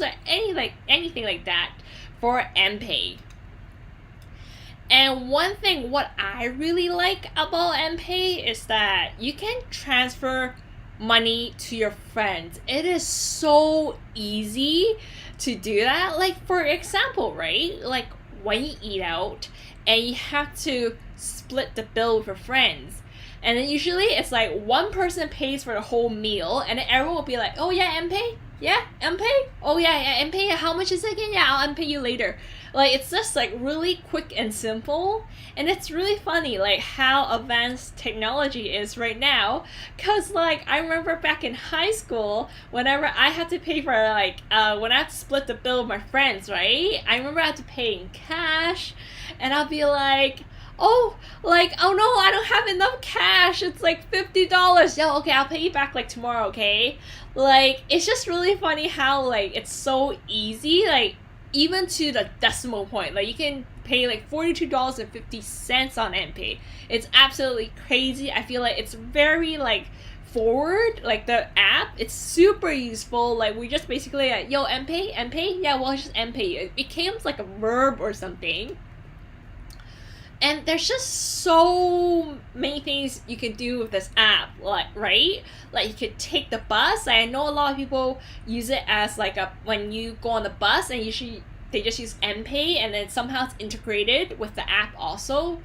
or anything like that for Mpay. And one thing what I really like about Mpay is that you can transfer money to your friends. It is so easy to do that. Like for example, right? Like when you eat out and you have to split the bill with your friends. And then usually it's like one person pays for the whole meal and then everyone will be like, oh yeah, Mpay? Yeah, Mpay? Oh yeah, Mpay, how much is it again? Yeah, I'll Mpay you later. Like it's just like really quick and simple, and it's really funny like how advanced technology is right now. Cause like I remember back in high school, whenever I had to pay for like when I had to split the bill with my friends, right? I remember I had to pay in cash, and I'll be like, oh, like, oh no, I don't have enough cash. It's like $50. Yeah, okay, I'll pay you back like tomorrow, okay? Like, it's just really funny how like it's so easy, like even to the decimal point. Like you can pay like $42.50 on Mpay. It's absolutely crazy. I feel like it's very like forward, like the app, it's super useful. Like we just basically like, yo, Mpay, yeah, well, just Mpay. It became like a verb or something. And there's just so many things you can do with this app, like right? Like you could take the bus. Like, I know a lot of people use it as like a when you go on the bus, and usually they just use Mpay, and then somehow it's integrated with the app also.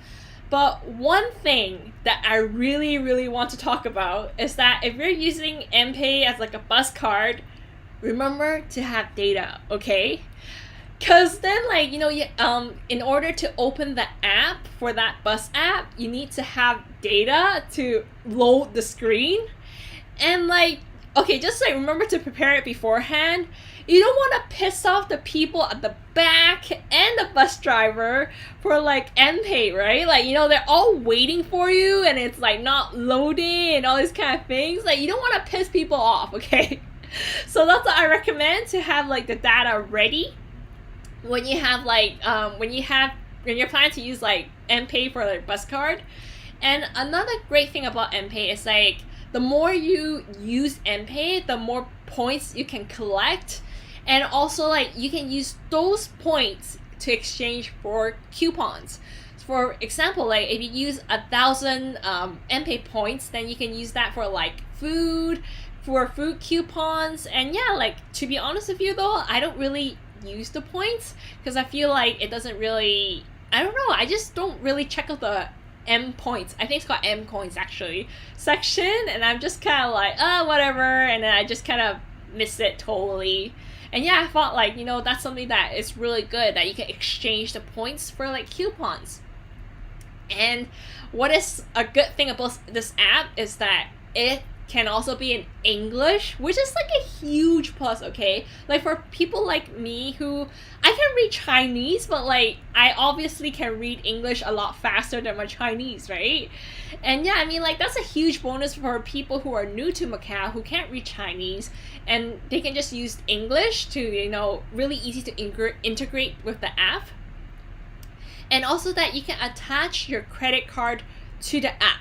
But one thing that I really, really want to talk about is that if you're using Mpay as like a bus card, remember to have data, okay? Cause then like in order to open the app for that bus app, you need to have data to load the screen. And like okay, just like remember to prepare it beforehand. You don't want to piss off the people at the back and the bus driver for like Mpay, right? Like they're all waiting for you and it's like not loading and all these kind of things. Like you don't want to piss people off, okay? So that's what I recommend, to have like the data ready when you have like when you're planning to use like Mpay for like bus card. And another great thing about Mpay is like the more you use Mpay, the more points you can collect, and also like you can use those points to exchange for coupons. For example, like if you use 1,000 Mpay points, then you can use that for like food coupons. And yeah, like to be honest with you though, I don't really use the points because I feel like it doesn't really, I don't know, I just don't really check out the M points, I think it's called M coins actually, section, and I'm just kind of like whatever, and then I just kind of miss it totally. And yeah, I thought like that's something that is really good, that you can exchange the points for like coupons. And what is a good thing about this app is that it can also be in English, which is like a huge plus, okay? Like for people like me who I can read Chinese, but like I obviously can read English a lot faster than my Chinese, right? And yeah, I mean like that's a huge bonus for people who are new to Macau who can't read Chinese, and they can just use English to really easy to integrate with the app. And also that you can attach your credit card to the app.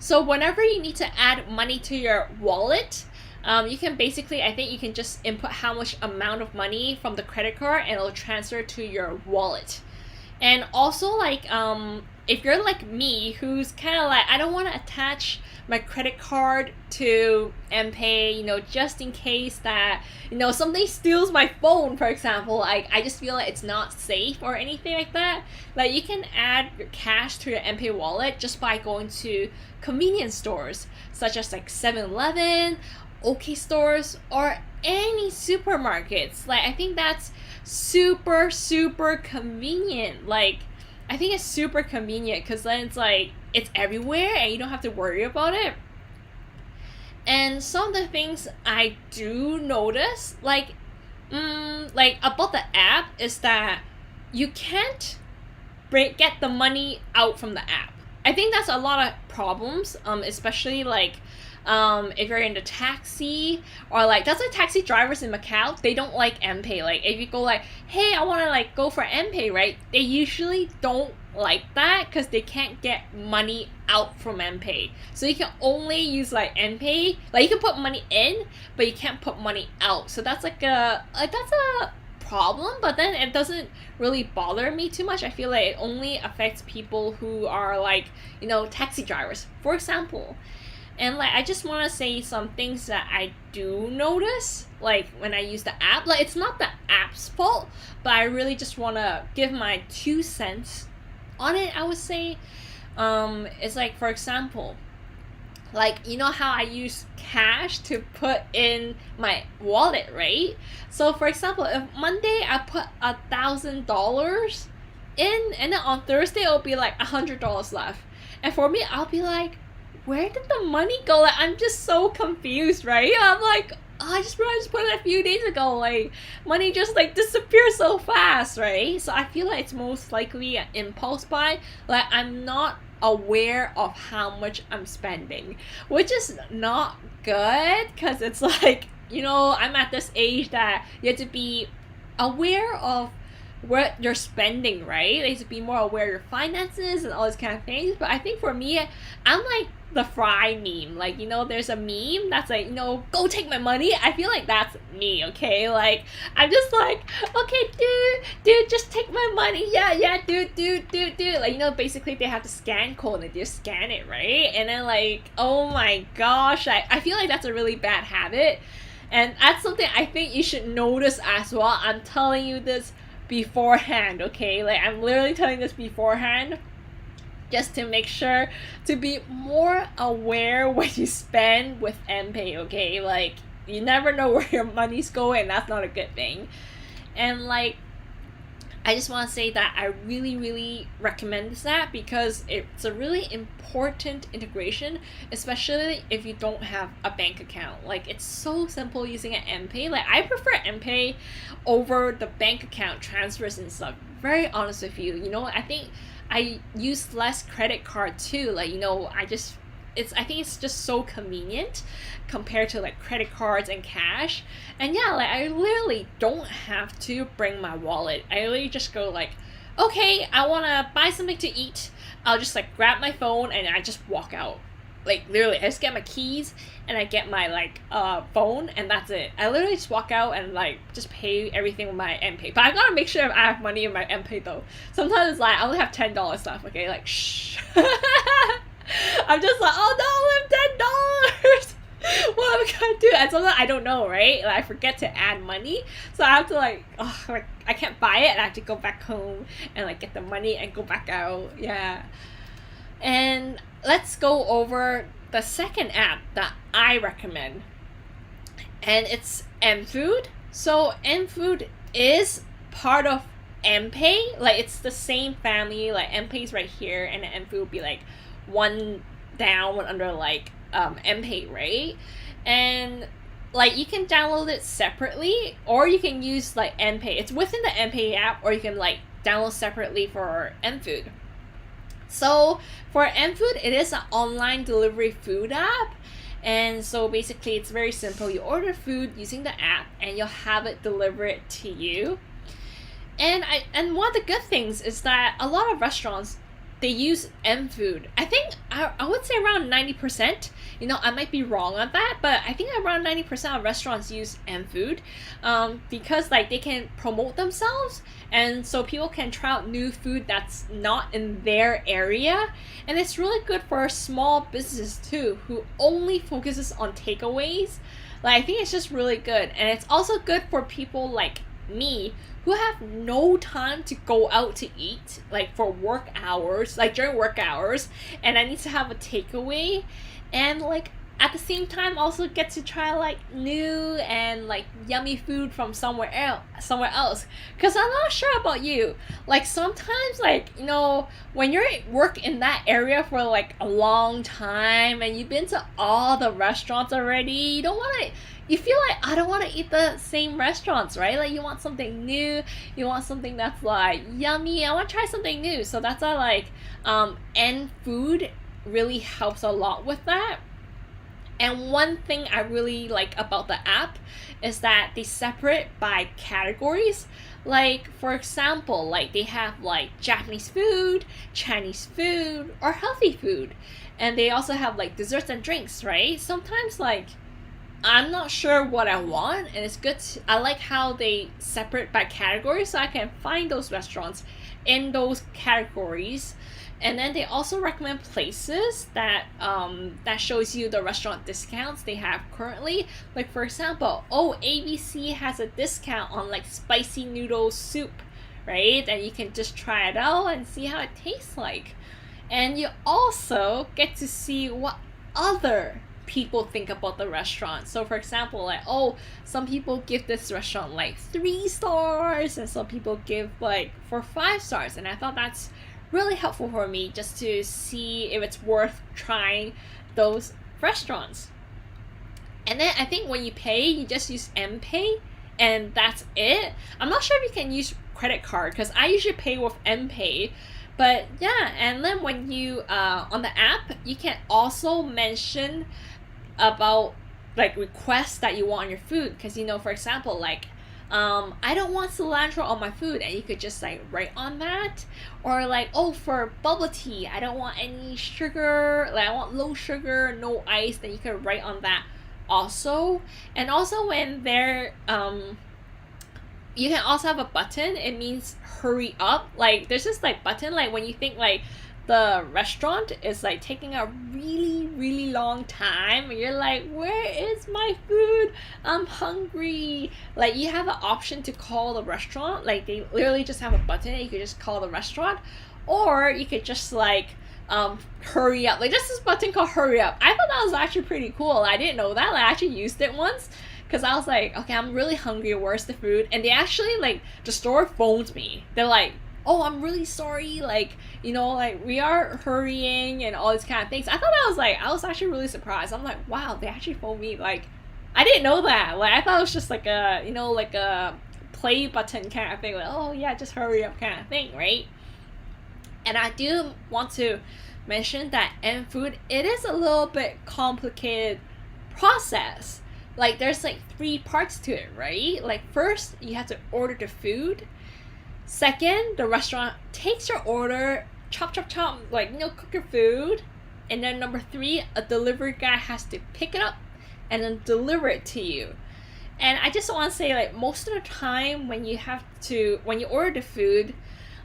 So whenever you need to add money to your wallet, you can basically, I think you can just input how much amount of money from the credit card and it'll transfer to your wallet. And also like if you're like me, who's kind of like, I don't want to attach my credit card to Mpay, just in case that somebody steals my phone, for example. I just feel like it's not safe or anything like that. Like you can add your cash to your Mpay wallet just by going to convenience stores such as like 7-Eleven, OK stores, or any supermarkets. Like I think that's super convenient. Like I think it's super convenient because then it's like it's everywhere and you don't have to worry about it. And some of the things I do notice like about the app is that you can't get the money out from the app. I think that's a lot of problems, especially like If you're in the taxi, or like that's why taxi drivers in Macau, they don't like Mpay. Like if you go like, hey, I want to like go for Mpay, right? They usually don't like that because they can't get money out from Mpay. So you can only use like Mpay, like you can put money in, but you can't put money out. So that's like that's a problem, but then it doesn't really bother me too much. I feel like it only affects people who are like, taxi drivers, for example. And like I just want to say some things that I do notice, like when I use the app. Like it's not the app's fault, but I really just want to give my 2 cents on it, I would say. It's like, for example, like how I use cash to put in my wallet, right? So for example, if Monday I put $1,000 in, and then on Thursday it'll be like $100 left, and for me I'll be like, where did the money go? Like I'm just so confused, right? I'm like, I just realized put it a few days ago. Like money just like disappears so fast, right? So I feel like it's most likely an impulse buy. Like I'm not aware of how much I'm spending, which is not good, because it's like, I'm at this age that you have to be aware of what you're spending, right? Like to be more aware of your finances and all these kind of things. But I think for me, I'm like the Fry meme. Like, there's a meme that's like, go take my money. I feel like that's me, okay? Like, I'm just like, okay, dude, just take my money. Yeah, dude. Like, basically they have to scan code and they just scan it, right? And then like, oh my gosh, I feel like that's a really bad habit. And that's something I think you should notice as well. I'm telling you this beforehand, okay? Like I'm literally telling this beforehand, just to make sure to be more aware when you spend with Mpay, okay? Like you never know where your money's going, and that's not a good thing. And like I just want to say that I really, really recommend this app because it's a really important integration, especially if you don't have a bank account. Like it's so simple using an Mpay. Like I prefer Mpay over the bank account transfers and stuff. Very honest with you. I think I use less credit card too. Like I think it's just so convenient compared to like credit cards and cash. And yeah, like I literally don't have to bring my wallet. I literally just go like, okay, I want to buy something to eat. I'll just like grab my phone and I just walk out. Like literally, I just get my keys and I get my like phone, and that's it. I literally just walk out and like just pay everything with my Mpay. But I gotta make sure I have money in my Mpay though. Sometimes it's like I only have $10 left. Okay, like shh. I'm just like, oh no, I have $10. What am I gonna do? And sometimes I don't know, right? Like I forget to add money, so I have to like I can't buy it, and I have to go back home and like get the money and go back out. Yeah. And let's go over the second app that I recommend, and it's Mfood. So Mfood is part of Mpay. Like it's the same family. Like Mpay's right here, and Mfood will be like one down, one under like Mpay, right? And like you can download it separately, or you can use like Mpay. It's within the Mpay app, or you can like download separately for Mfood. So for Mfood, it is an online delivery food app. And so basically it's very simple. You order food using the app and you'll have it delivered to you. And one of the good things is that a lot of restaurants, they use Mfood. I think I would say around 90%. I might be wrong on that, but I think around 90% of restaurants use Mfood, because like they can promote themselves, and so people can try out new food that's not in their area. And it's really good for small businesses too, who only focuses on takeaways. Like I think it's just really good, and it's also good for people like me who have no time to go out to eat, like for work hours, like during work hours, and I need to have a takeaway, and like at the same time also get to try like new and like yummy food from somewhere else. Because I'm not sure about you, like sometimes like when you're at work in that area for like a long time and you've been to all the restaurants already, you feel like I don't want to eat the same restaurants, right? Like you want something new, you want something that's like yummy. I want to try something new. So that's why like Mfood really helps a lot with that. And one thing I really like about the app is that they separate by categories. Like, for example, like they have like Japanese food, Chinese food, or healthy food. And they also have like desserts and drinks, right? Sometimes like I'm not sure what I want, and it's good. I like how they separate by categories, so I can find those restaurants in those categories. And then they also recommend places that that shows you the restaurant discounts they have currently. Like for example, oh, ABC has a discount on like spicy noodle soup, right? And you can just try it out and see how it tastes like. And you also get to see what other people think about the restaurant. So for example, like, oh, some people give this restaurant like 3 stars and some people give like 4 5 stars, and I thought that's really helpful for me just to see if it's worth trying those restaurants. And then I think when you pay, you just use Mpay, and that's it. I'm not sure if you can use credit card because I usually pay with Mpay. But yeah, and then when you on the app, you can also mention about like requests that you want on your food, because you know, for example, like I don't want cilantro on my food, and you could just like write on that. Or like, oh, for bubble tea, I don't want any sugar, like I want low sugar, no ice, then you could write on that also. And also when they're you can also have a button, it means hurry up. Like there's this like button, like when you think like the restaurant is like taking a really long time and you're like, where is my food, I'm hungry, like you have an option to call the restaurant. Like they literally just have a button and you could just call the restaurant, or you could just like hurry up. Like there's this button called hurry up. I thought that was actually pretty cool. I didn't know that. Like, I actually used it once because I was like, okay, I'm really hungry, where's the food? And they actually, like, the store phoned me. They're like, oh, I'm really sorry, like, you know, like we are hurrying and all these kind of things. I thought that was like, I was actually really surprised. I'm like, wow, they actually phoned me. Like, I didn't know that. Like I thought it was just like a, you know, like a play button kind of thing, like, oh yeah, just hurry up kind of thing, right? And I do want to mention that Mfood, it is a little bit complicated process. Like there's like 3 parts to it, right? Like first you have to order the food. Second, the restaurant takes your order, chop, like, you know, cook your food. And then number 3, a delivery guy has to pick it up and then deliver it to you. And I just want to say, like, most of the time when you order the food,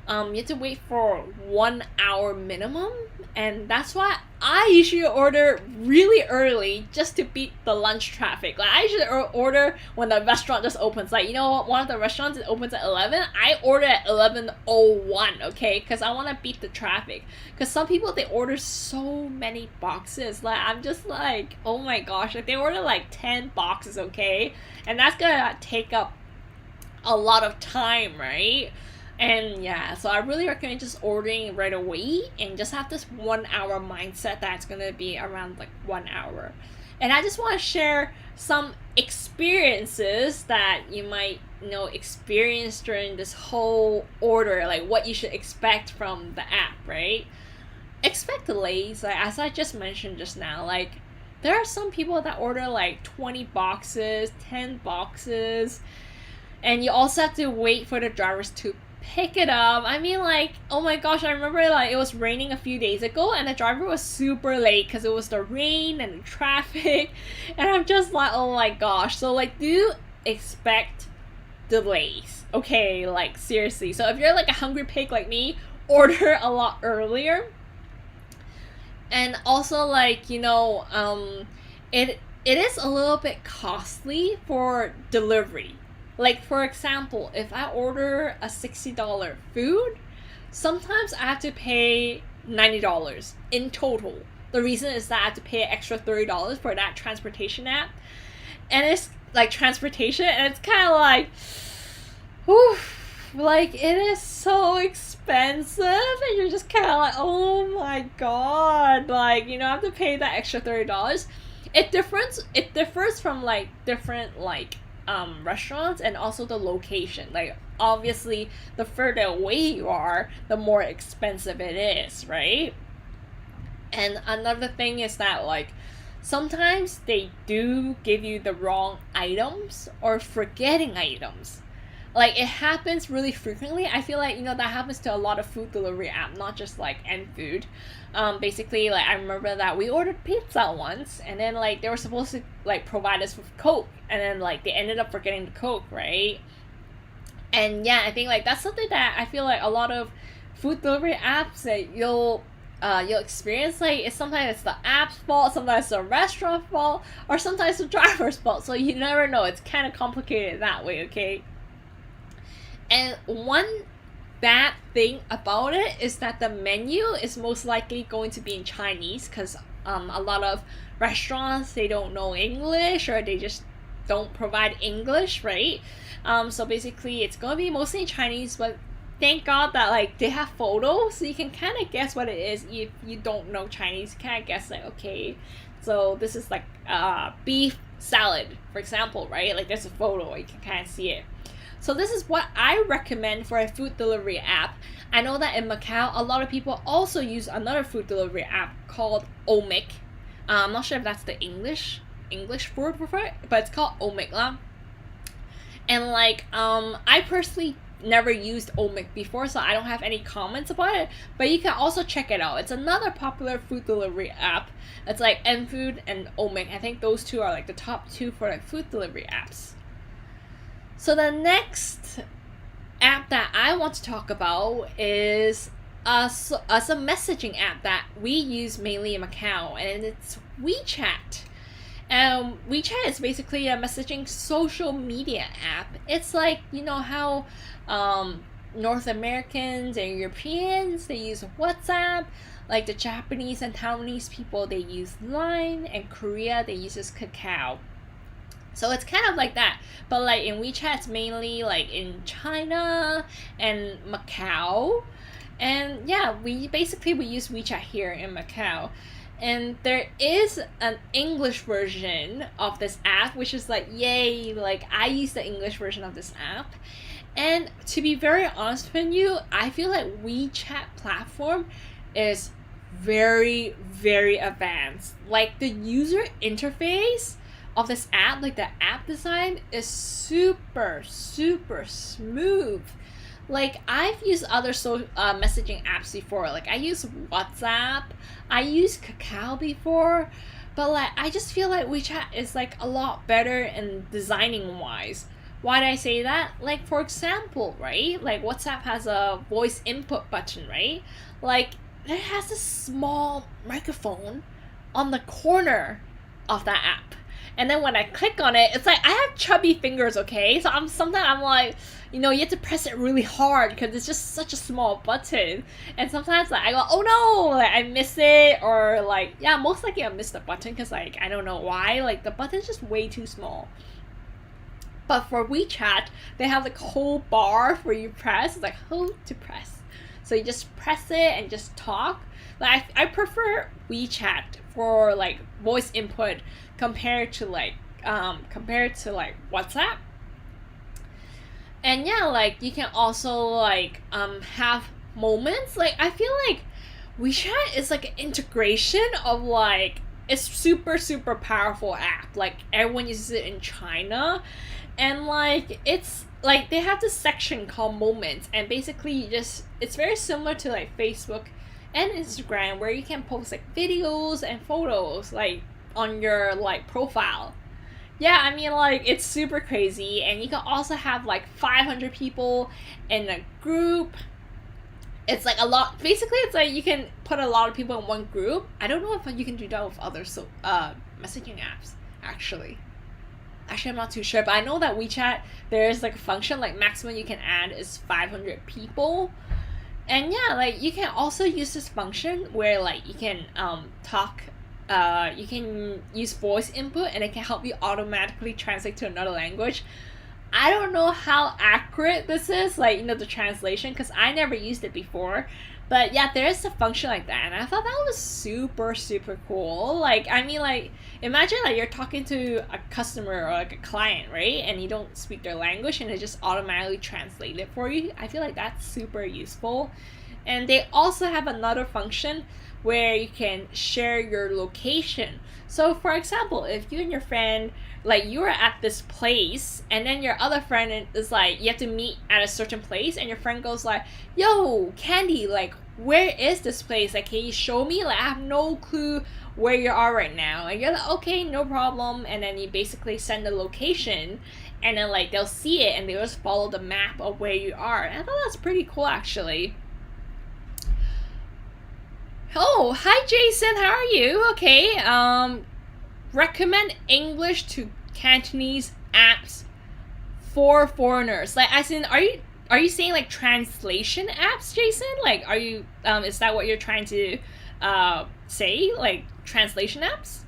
you have to wait for 1 hour minimum. And that's why I usually order really early just to beat the lunch traffic. Like I usually order when the restaurant just opens. Like, you know what, one of the restaurants, it opens at 11. I order at 11:01, okay? Because I want to beat the traffic. Because some people, they order so many boxes. Like I'm just like, oh my gosh. Like they order like 10 boxes, okay? And that's gonna take up a lot of time, right? And yeah, so I really recommend just ordering right away and just have this 1 hour mindset that's gonna be around like 1 hour. And I just want to share some experiences that you might, you know, experience during this whole order, like what you should expect from the app, right? Expect delays, like as I just mentioned just now, like there are some people that order like 20 boxes, 10 boxes, and you also have to wait for the drivers to pick it up. I mean, like, oh my gosh, I remember like it was raining a few days ago and the driver was super late because it was the rain and the traffic, and I'm just like, oh my gosh. So like, do expect delays, okay? Like seriously. So if you're like a hungry pig like me, order a lot earlier. And also, like, you know, it is a little bit costly for delivery. Like for example, if I order a $60 food, sometimes I have to pay $90 in total. The reason is that I have to pay an extra $30 for that transportation app. And it's like transportation, and it's kind of like, whew, like it is so expensive, and you're just kind of like, oh my god, like, you know, I have to pay that extra $30. It differs from like different like restaurants, and also the location. Like obviously the further away you are, the more expensive it is, right? And another thing is that like sometimes they do give you the wrong items or forgetting items. Like it happens really frequently. I feel like that happens to a lot of food delivery app, not just like Mfood. Basically, like I remember that we ordered pizza once, and then like they were supposed to like provide us with Coke, and then like they ended up forgetting the Coke, right? And yeah, I think like that's something that I feel like a lot of food delivery apps that you'll experience, like it's sometimes it's the app's fault, sometimes it's the restaurant fault, or sometimes the driver's fault. So you never know. It's kind of complicated that way, okay? And one bad thing about it is that the menu is most likely going to be in Chinese because a lot of restaurants, they don't know English, or they just don't provide English, right? So basically it's gonna be mostly in Chinese, but thank God that like they have photos, so you can kind of guess what it is. If you don't know Chinese, you kind of guess like, okay, so this is like beef salad, for example, right? Like there's a photo, you can kind of see it. So this is what I recommend for a food delivery app. I know that in Macau, a lot of people also use another food delivery app called Omic. I'm not sure if that's the English word for it, but it's called Omic lah. And like I personally never used Omic before, so I don't have any comments about it, but you can also check it out. It's another popular food delivery app. It's like Mfood and Omic. I think those two are like the top two for like food delivery apps. So the next app that I want to talk about is a messaging app that we use mainly in Macau, and it's Wechat. Wechat is basically a messaging social media app. It's like, how North Americans and Europeans, they use WhatsApp. Like the Japanese and Taiwanese people, they use Line, and Korea, they use Kakao. So it's kind of like that. But like in Wechat, it's mainly like in China and Macau. And yeah, we use Wechat here in Macau. And there is an English version of this app, which is like, yay, like I use the English version of this app. And to be very honest with you, I feel like Wechat platform is very, very advanced. Like the user interface of this app, like the app design is super, super smooth. Like I've used other messaging apps before. Like I use WhatsApp, I used Kakao before, but like I just feel like WeChat is like a lot better in designing wise. Why do I say that? Like for example, right? Like WhatsApp has a voice input button, right? Like it has a small microphone on the corner of that app. And then when I click on it, it's like I have chubby fingers, okay? So sometimes I'm like, you have to press it really hard because it's just such a small button. And sometimes like I go, oh no, like I miss it, or like, yeah, most likely I miss the button because like I don't know why, like the button's just way too small. But for WeChat, they have like a whole bar where you press, it's like hold to press. So you just press it and just talk. Like I prefer WeChat for like voice input compared to like WhatsApp. And yeah, like you can also like have moments. Like I feel like WeChat is like an integration of like it's super, super powerful app. Like everyone uses it in China, and like it's like they have this section called moments, and basically it's very similar to like Facebook and Instagram, where you can post like videos and photos like on your like profile. Yeah, I mean like it's super crazy, and you can also have like 500 people in a group. It's like a lot. Basically, it's like you can put a lot of people in one group. I don't know if you can do that with other messaging apps. Actually, I'm not too sure, but I know that WeChat, there's like a function like maximum you can add is 500 people. And yeah, like you can also use this function where like you can talk. You can use voice input, and it can help you automatically translate to another language. I don't know how accurate this is, like the translation, because I never used it before. But yeah, there is a function like that, and I thought that was super, super cool. Like, I mean, like, imagine like you're talking to a customer or like a client, right? And you don't speak their language, and it just automatically translates it for you. I feel like that's super useful. And they also have another function where you can share your location. So for example, if you and your friend, like, you are at this place and then your other friend is like, you have to meet at a certain place, and your friend goes like, yo, Candy, like, where is this place? Like, can you show me? Like, I have no clue where you are right now. And you're like, okay, no problem. And then you basically send the location, and then like they'll see it and they'll just follow the map of where you are. And I thought that's pretty cool, actually. Oh, hi Jason, how are you? Okay, recommend English to Cantonese apps for foreigners. Like, as in, are you saying like translation apps, Jason? Like, are you is that what you're trying to say? Like, translation apps?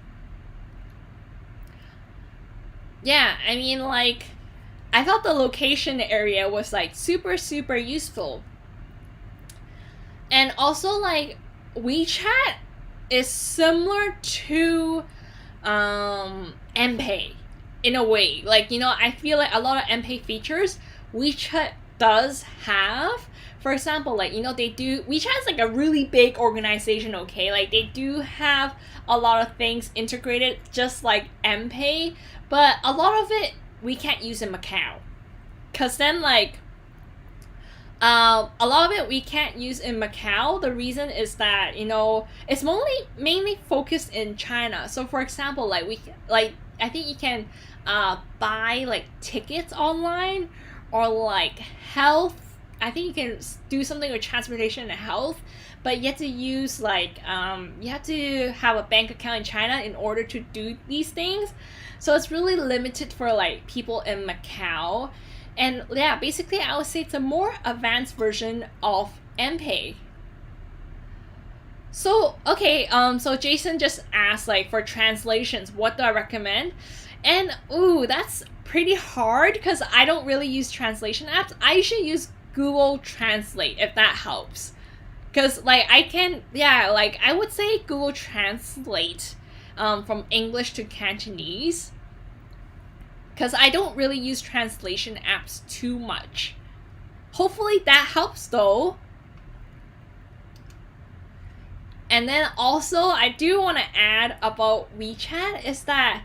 Yeah, I mean, like, I thought the location area was like super super useful. And also, like, WeChat is similar to Mpay in a way. Like, I feel like a lot of Mpay features WeChat does have. For example, like, they do, WeChat is like a really big organization, okay? Like, they do have a lot of things integrated just like Mpay, but a lot of it we can't use in Macau. Because then, like, a lot of it we can't use in Macau. The reason is that it's mainly focused in China. So for example, like, I think you can buy like tickets online, or like health. I think you can do something with transportation and health, but you have to use like you have to have a bank account in China in order to do these things. So it's really limited for like people in Macau. And yeah, basically I would say it's a more advanced version of Mpay. So okay, so Jason just asked, like, for translations, what do I recommend? And ooh, that's pretty hard because I don't really use translation apps. I usually use Google Translate, if that helps. Because like like I would say Google Translate from English to Cantonese. Because I don't really use translation apps too much. Hopefully that helps though. And then also, I do want to add about WeChat is that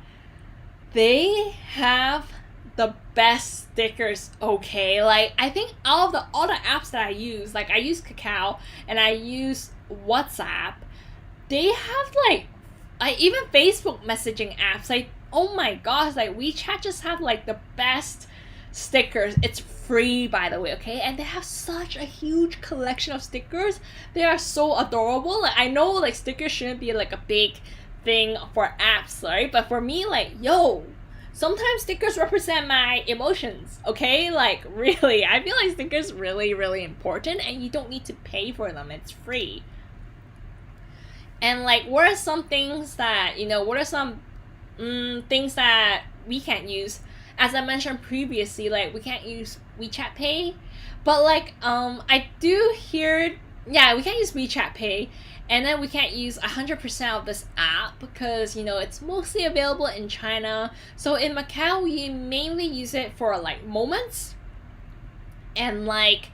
they have the best stickers, okay? Like, I think all the apps that I use, like, I use Kakao and I use WhatsApp, they have like even Facebook messaging apps, like, oh my gosh, like, WeChat just have like the best stickers. It's free, by the way, okay? And they have such a huge collection of stickers. They are so adorable. Like, I know like stickers shouldn't be like a big thing for apps, right? But for me, like, yo, sometimes stickers represent my emotions, okay? Like, really, I feel like stickers really really important, and you don't need to pay for them. It's free. And like, what are some things that what are some things that we can't use? As I mentioned previously, like, we can't use WeChat Pay, but like I do hear, yeah, we can't use WeChat Pay, and then we can't use 100% of this app because it's mostly available in China. So in Macau, we mainly use it for like moments, and like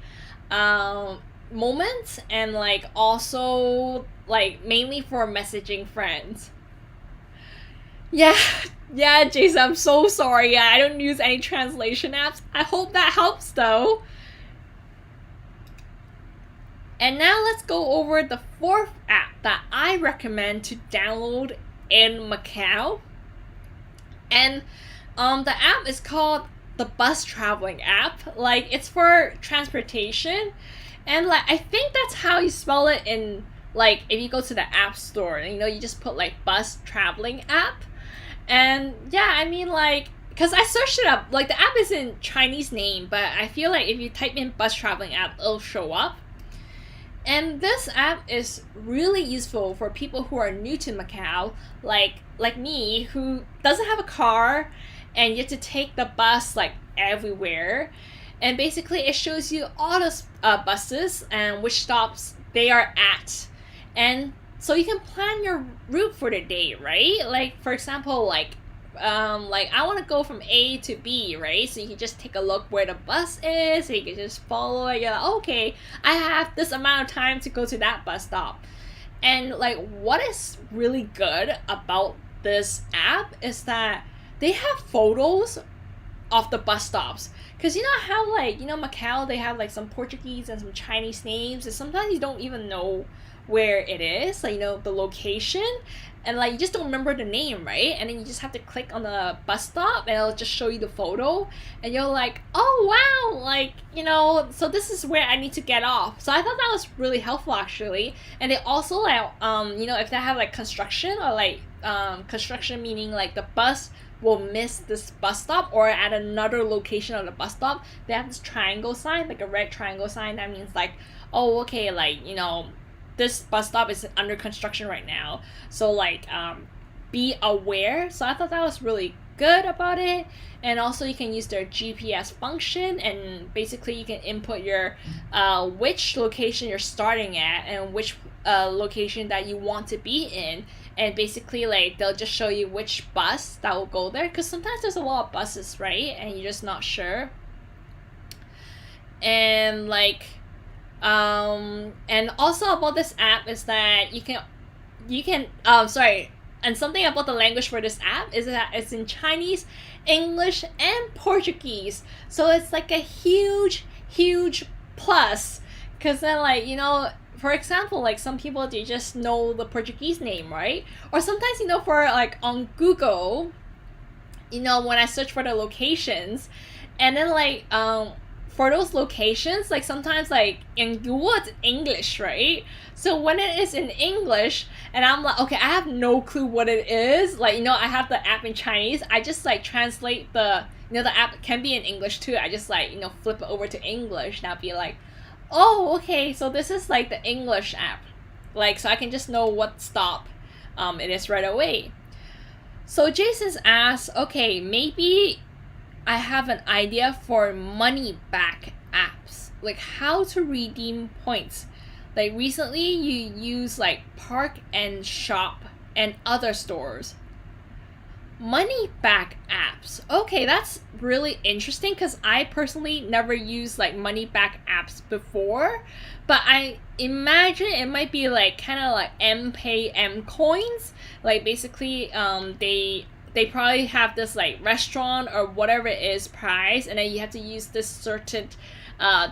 also like mainly for messaging friends. Yeah, yeah, Jason, I'm so sorry. Yeah, I don't use any translation apps. I hope that helps though. And now let's go over the fourth app that I recommend to download in Macau. And the app is called the bus traveling app. Like, it's for transportation. And like, I think that's how you spell it in, like, if you go to the app store, you just put like bus traveling app. And yeah, I mean, like, because I searched it up, like, the app is in Chinese name, but I feel like if you type in bus traveling app, it'll show up. And this app is really useful for people who are new to Macau, like me, who doesn't have a car and you have to take the bus like everywhere. And basically it shows you all the buses and which stops they are at. And so you can plan your route for the day, right? Like, for example, like, like I want to go from A to B, right? So you can just take a look where the bus is, so you can just follow it. You're like, okay, I have this amount of time to go to that bus stop. And like what is really good about this app is that they have photos of the bus stops. Because you know how, like, you know, Macau, they have like some Portuguese and some Chinese names, and sometimes you don't even know where it is, like, you know, the location, and like you just don't remember the name, right? And then you just have to click on the bus stop and it'll just show you the photo, and you're like, oh wow, like, you know, so this is where I need to get off. So I thought that was really helpful actually. And they also like, you know, if they have like construction, or like construction meaning like the bus will miss this bus stop, or at another location of the bus stop they have this triangle sign, like a red triangle sign, that means like, oh okay, like, you know, this bus stop is under construction right now, so like be aware. So I thought that was really good about it. And also you can use their GPS function, and basically you can input your which location you're starting at and which location that you want to be in, and basically like they'll just show you which bus that will go there, because sometimes there's a lot of buses, right, and you're just not sure. And like and also about this app is that you can sorry, and something about the language for this app is that it's in Chinese, English, and Portuguese. So it's like a huge plus, because then, like, you know, for example, like some people, they just know the Portuguese name, right? Or sometimes, you know, for like on Google, you know, when I search for the locations, and then like for those locations, like sometimes like in Google it's English, right? So when it is in English and I'm like, okay, I have no clue what it is, like, you know, I have the app in Chinese, I just like translate the, you know, the app can be in English too, I just like, you know, flip it over to English, and I'll be like, oh okay, so this is like the English app, like, so I can just know what stop it is right away. So Jason's asked, okay, maybe I have an idea for money back apps, like how to redeem points. Like recently you use like Park and Shop and other stores. Money back apps. Okay, that's really interesting, because I personally never used like money back apps before, but I imagine it might be like kind of like Mpay M coins. Like basically they probably have this like restaurant or whatever it is price, and then you have to use this certain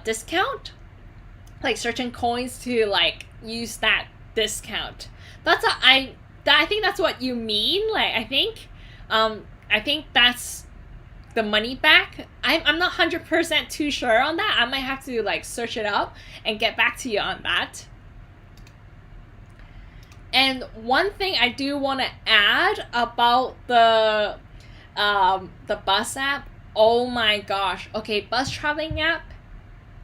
discount, like certain coins to like use that discount. I think that's what you mean. Like I think that's the money back. I'm not 100% too sure on that. I might have to like search it up and get back to you on that. And one thing I do want to add about the bus app. Oh my gosh. Okay, bus traveling app.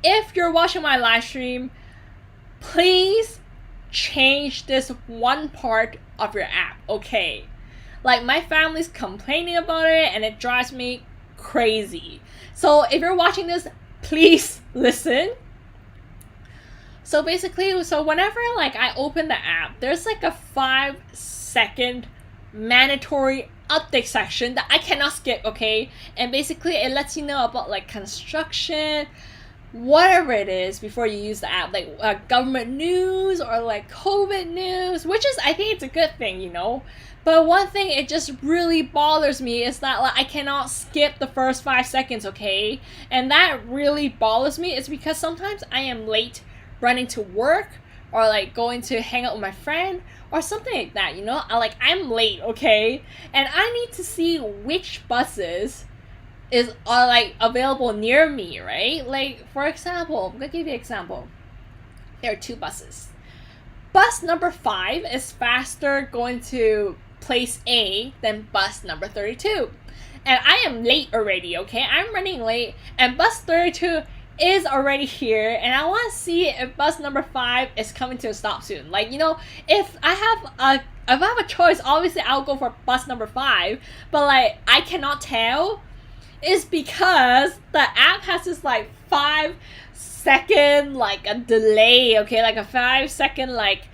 If you're watching my live stream, please change this one part of your app, okay? Like my family's complaining about it and it drives me crazy. So if you're watching this, please listen. So basically, so whenever like I open the app, there's like a 5-second mandatory update section that I cannot skip, okay? And basically it lets you know about like construction, whatever it is, before you use the app, like government news or like COVID news, which is, I think it's a good thing, you know? But one thing it just really bothers me is that like I cannot skip the first 5 seconds, okay? And that really bothers me. It's because sometimes I am late running to work, or like going to hang out with my friend or something like that, you know? I'm late, okay? And I need to see which buses are like available near me, right? Like for example, I'm gonna give you an example. There are 2 buses. Bus number 5 is faster going to place A than bus number 32. And I am late already, okay? I'm running late, and bus 32 is already here, and I want to see if bus number 5 is coming to a stop soon. Like, you know, if I have a choice, obviously I'll go for bus number 5, but like I cannot tell. It's because the app has this like 5-second like a delay, okay? Like a 5-second like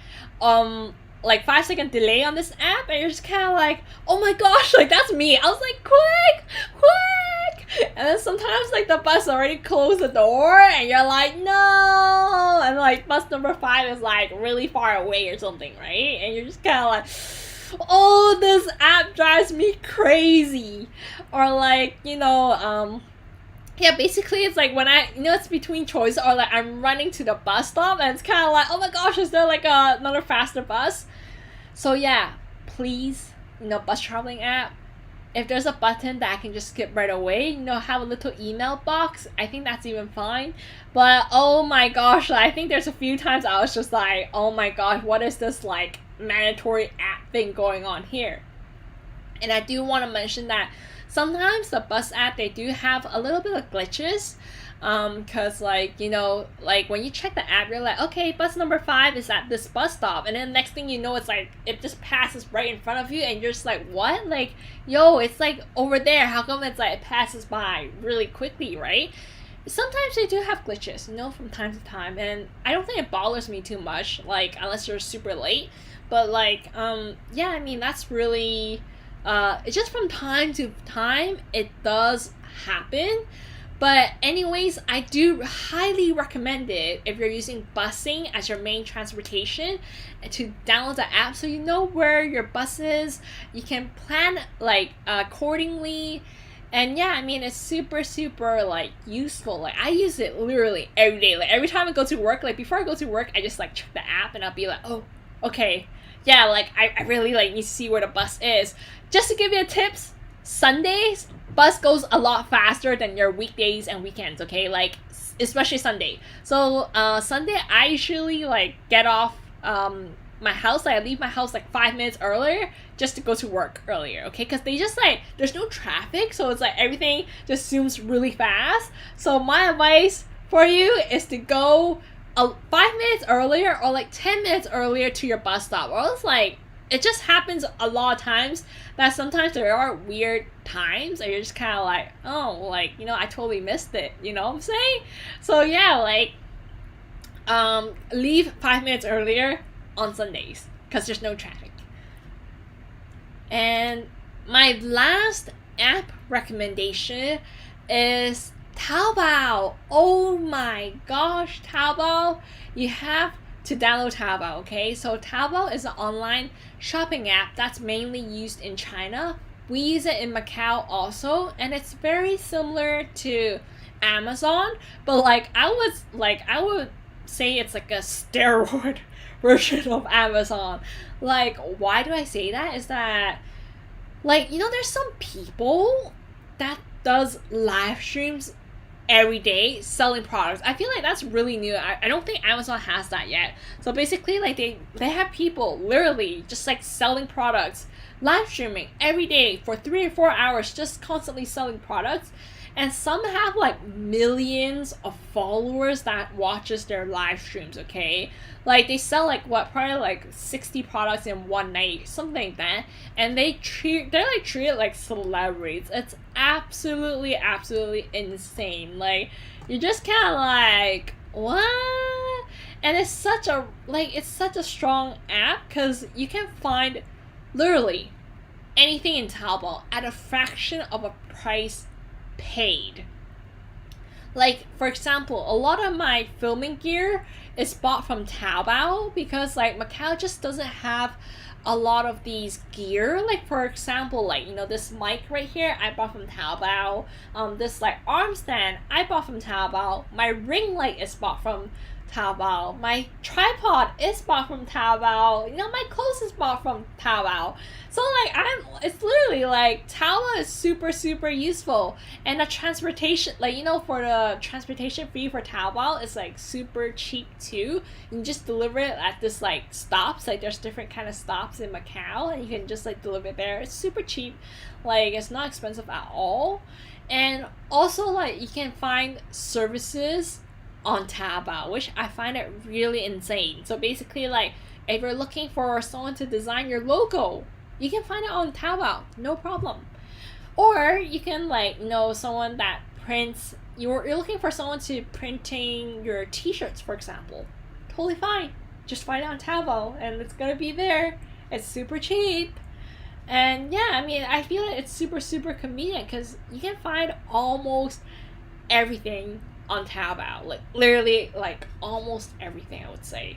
like 5-second delay on this app, and you're just kind of like, oh my gosh, like that's me. I was like, quick, and then sometimes like the bus already closed the door, and you're like, no, and like bus number 5 is like really far away or something, right? And you're just kind of like, oh, this app drives me crazy. Or like, yeah, basically it's like when it's between choice, or like I'm running to the bus stop and it's kind of like, oh my gosh, is there like another faster bus? So yeah, please, bus traveling app, if there's a button that I can just skip right away, have a little email box, I think that's even fine. But oh my gosh, I think there's a few times I was just like, oh my gosh, what is this like mandatory app thing going on here? And I do want to mention that sometimes the bus app, they do have a little bit of glitches, because like when you check the app, you're like, okay, bus number 5 is at this bus stop, and then next thing you know, it's like it just passes right in front of you, and you're just like, what? Like, yo, it's like over there, how come it's like it passes by really quickly, right? Sometimes they do have glitches, from time to time, and I don't think it bothers me too much, like unless you're super late. But like yeah, I mean, that's really it's just from time to time it does happen. But anyways, I do highly recommend it if you're using busing as your main transportation, to download the app so you know where your bus is. You can plan like accordingly. And yeah, I mean, it's super like useful. Like I use it literally every day. Like every time I go to work, like before I go to work, I just like check the app and I'll be like, oh, okay, yeah, like I really like need to see where the bus is. Just to give you tips, Sundays bus goes a lot faster than your weekdays and weekends, okay? Like especially Sunday. So Sunday I usually like get off my house, like I leave my house like 5 minutes earlier just to go to work earlier, okay? Because they just like, there's no traffic, so it's like everything just zooms really fast. So my advice for you is to go 5 minutes earlier or like 10 minutes earlier to your bus stop, or else like it just happens a lot of times that sometimes there are weird times and you're just kind of like, oh, like, I totally missed it, you know what I'm saying? So yeah, like leave 5 minutes earlier on Sundays because there's no traffic. And my last app recommendation is Taobao. Oh my gosh, Taobao. You have to download Taobao, okay? So Taobao is an online shopping app that's mainly used in China. We use it in Macau also, and it's very similar to Amazon, but like I would say it's like a steroid version of Amazon. Like, why do I say that? Is that like, there's some people that does live streams every day selling products. I feel like that's really new. I don't think Amazon has that yet. So basically like they have people literally just like selling products, live streaming every day for 3 or 4 hours, just constantly selling products. And some have like millions of followers that watches their live streams, okay? Like they sell like probably like 60 products in one night, something like that. And they're like treated like celebrities. It's absolutely insane. Like you're just kind of like, what? And it's such a strong app because you can find literally anything in Taobao at a fraction of a price paid. Like for example, a lot of my filming gear is bought from Taobao because like Macau just doesn't have a lot of these gear. Like for example, like this mic right here I bought from Taobao. This like arm stand I bought from Taobao. My ring light is bought from Taobao. My tripod is bought from Taobao. My clothes is bought from Taobao. So like it's literally like Taobao is super useful. And the transportation, like for the transportation fee for Taobao is like super cheap too. You just deliver it at this like stops. Like there's different kind of stops in Macau and you can just like deliver it there. It's super cheap. Like it's not expensive at all. And also like you can find services on Taobao, which I find it really insane. So basically like if you're looking for someone to design your logo, you can find it on Taobao, no problem. Or you can like someone that prints, you're looking for someone to printing your t-shirts, for example, totally fine. just find it on Taobao and it's gonna be there. It's super cheap. And yeah, I mean, I feel like it's super, super convenient because you can find almost everything on Taobao. Like, literally, like, almost everything, I would say.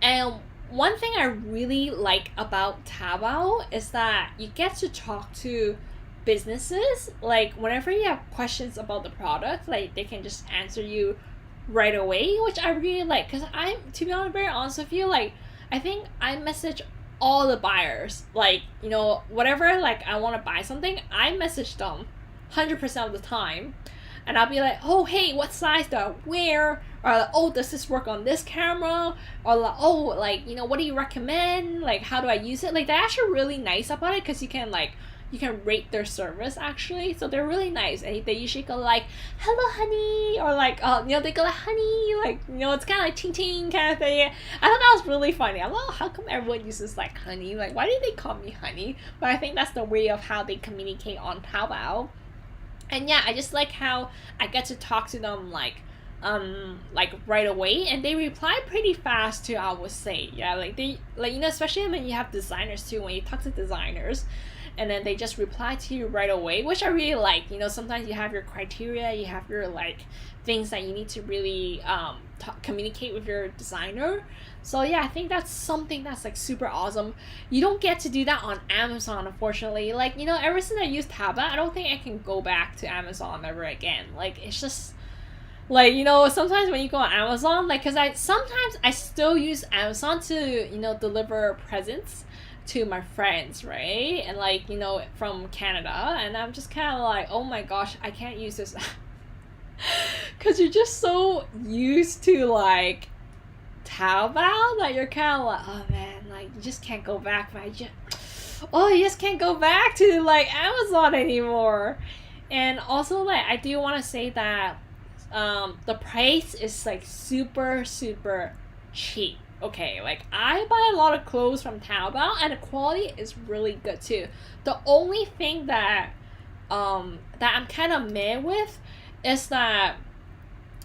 And one thing I really like about Taobao is that you get to talk to businesses. Like, whenever you have questions about the product, like, they can just answer you right away, which I really like. Because to be honest, very honest with you, like, I think I message all the buyers, like, you know, whatever, like, I want to buy something, I message them 100% of the time, and I'll be like, oh, hey, what size do I wear, or like, oh, does this work on this camera, or like, oh, like, you know, what do you recommend, like, how do I use it? Like, they're actually really nice about it, because you can rate their service, actually. So they're really nice, and they usually go like, hello honey, or like, you know, they go like, honey, like, you know, it's kind of like ting ting kind of thing. I thought that was really funny. I'm like, how come everyone uses like honey, like, why do they call me honey? But I think that's the way of how they communicate on Taobao. And yeah, I just like how I get to talk to them like right away, and they reply pretty fast too, I would say. Yeah, like, they, like, you know, especially when you have designers too, when you talk to designers and then they just reply to you right away, which I really like. You know, sometimes you have your criteria, you have your like things that you need to really communicate with your designer. So yeah, I think that's something that's like super awesome. You don't get to do that on Amazon, unfortunately. Like, you know, ever since I used Taobao, I don't think I can go back to Amazon ever again. Like, it's just like, you know, sometimes when you go on Amazon, like, because sometimes I still use Amazon to, you know, deliver presents to my friends, right? And like, you know, from Canada, and I'm just kind of like, oh my gosh, I can't use this because you're just so used to like Taobao that you're kind of like, oh man, like, you just can't go back. But you just can't go back to like Amazon anymore. And also, like, I do want to say that the price is like super, super cheap. Okay, like, I buy a lot of clothes from Taobao and the quality is really good too. The only thing that I'm kind of meh with is that,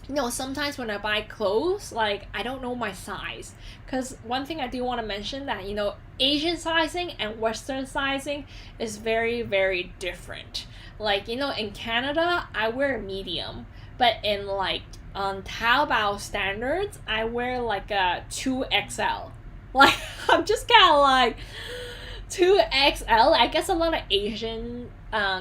you know, sometimes when I buy clothes, like, I don't know my size. Because one thing I do want to mention that, you know, Asian sizing and Western sizing is very, very different. Like, you know, in Canada, I wear medium, but in like on Taobao standards, I wear like a 2XL. Like, I'm just kind of like 2XL. I guess a lot of Asian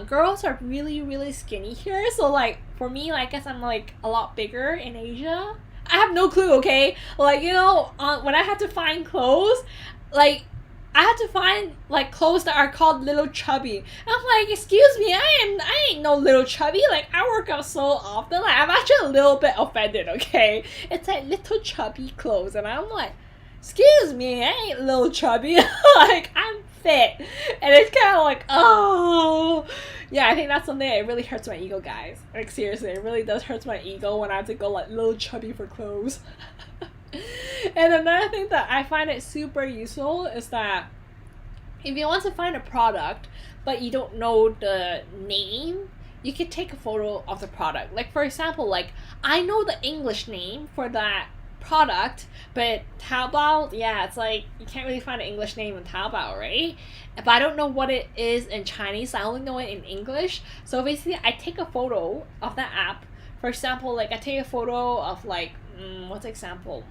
girls are really, really skinny here. So like, for me, like, I guess I'm like a lot bigger in Asia. I have no clue, okay? Like, you know, when I had to find clothes, like, I had to find like clothes that are called little chubby. And I'm like, excuse me, I ain't no little chubby. Like, I work out so often. Like, I'm actually a little bit offended, okay? It's like little chubby clothes, and I'm like, excuse me, I ain't little chubby. Like, I'm fit. And it's kind of like, oh. Yeah, I think that's something that really hurts my ego, guys. Like, seriously, it really does hurt my ego when I have to go like little chubby for clothes. And another thing that I find it super useful is that if you want to find a product but you don't know the name, you can take a photo of the product. Like, for example, like, I know the English name for that product, but Taobao, yeah, it's like you can't really find an English name in Taobao, right? But I don't know what it is in Chinese. I only know it in English. So basically, I take a photo of that app. For example, like, I take a photo of like, what's example?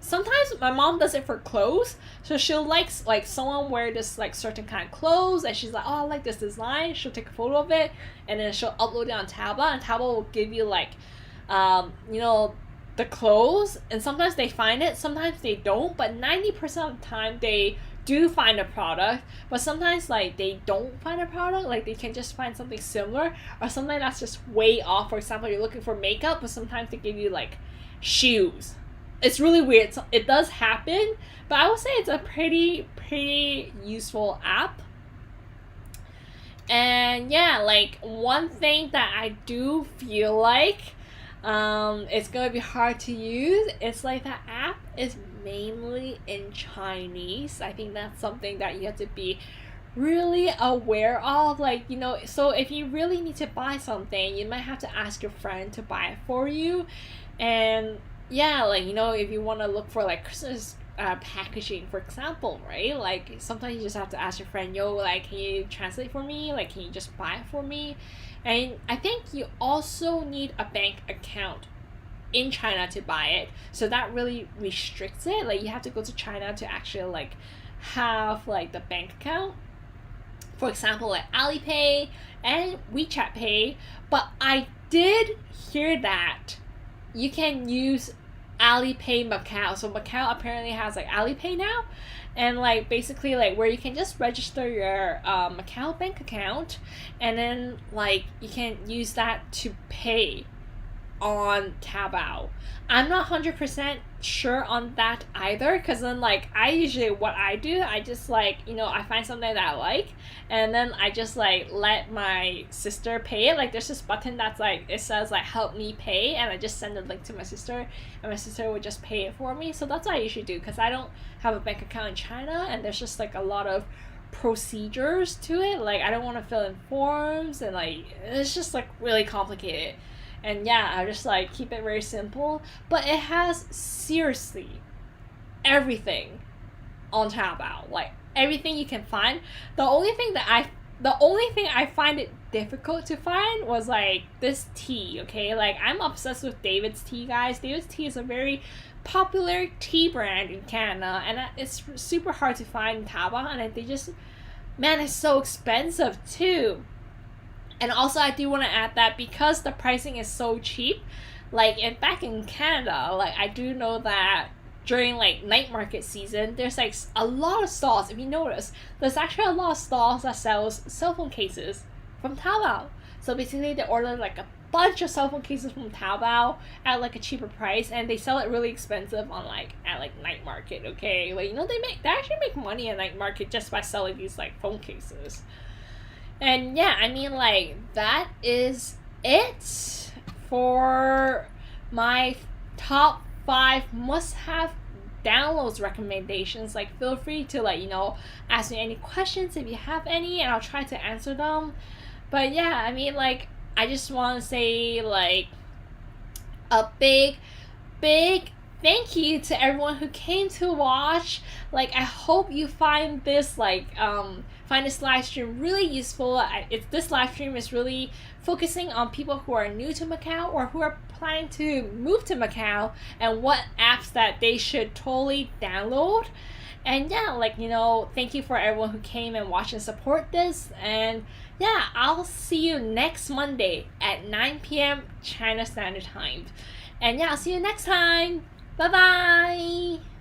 Sometimes my mom does it for clothes, so she'll like someone wear this like certain kind of clothes, and she's like, oh, I like this design. She'll take a photo of it, and then she'll upload it on Taobao, and Taobao will give you like, you know, the clothes. And sometimes they find it, sometimes they don't, but 90% of the time they do find a product. But sometimes like they don't find a product, like they can just find something similar, or something that's just way off. For example, you're looking for makeup, but sometimes they give you like shoes. It's really weird. So it does happen, but I would say it's a pretty useful app. And yeah, like, one thing that I do feel like it's gonna be hard to use, it's like the app is mainly in Chinese. I think that's something that you have to be really aware of. Like, you know, so if you really need to buy something, you might have to ask your friend to buy it for you. And yeah, like, you know, if you want to look for like Christmas packaging, for example, right? Like sometimes you just have to ask your friend, yo, like, can you translate for me? Like, can you just buy it for me? And I think you also need a bank account in China to buy it. So that really restricts it. Like, you have to go to China to actually like have like the bank account. For example, like Alipay and WeChat Pay. But I did hear that you can use Alipay Macao. So Macao apparently has like Alipay now, and like basically like where you can just register your Macao bank account, and then like you can use that to pay on Taobao. I'm not 100% sure on that either, because then like I usually, what I do, I just like, you know, I find something that I like, and then I just like let my sister pay it. Like there's this button that's like, it says like help me pay, and I just send the link to my sister, and my sister would just pay it for me. So that's what I usually do, because I don't have a bank account in China, and there's just like a lot of procedures to it. Like I don't want to fill in forms, and like it's just like really complicated. And yeah, I just like keep it very simple. But it has seriously everything on Taobao. Like everything you can find. The only thing I find it difficult to find was like this tea, okay? Like I'm obsessed with David's Tea, guys. David's Tea is a very popular tea brand in Canada, and it's super hard to find in Taobao, and they just, man, it's so expensive too. And also, I do want to add that because the pricing is so cheap, like back in Canada, like I do know that during like night market season, there's like a lot of stalls. If you notice, there's actually a lot of stalls that sells cell phone cases from Taobao. So basically, they order like a bunch of cell phone cases from Taobao at like a cheaper price, and they sell it really expensive on like at like night market. Okay, like, you know, they actually make money at night market just by selling these like phone cases. And yeah, I mean, like, that is it for my top 5 must have downloads recommendations. Like, feel free to, like, you know, ask me any questions if you have any, and I'll try to answer them. But yeah, I mean, like, I just want to say, like, a big thank you to everyone who came to watch. Like, I hope you find this find this live stream really useful. This live stream is really focusing on people who are new to Macau or who are planning to move to Macau, and what apps that they should totally download. And yeah, like, you know, thank you for everyone who came and watched and support this. And yeah, I'll see you next Monday at 9 p.m. China Standard Time. And yeah, I'll see you next time. Bye bye.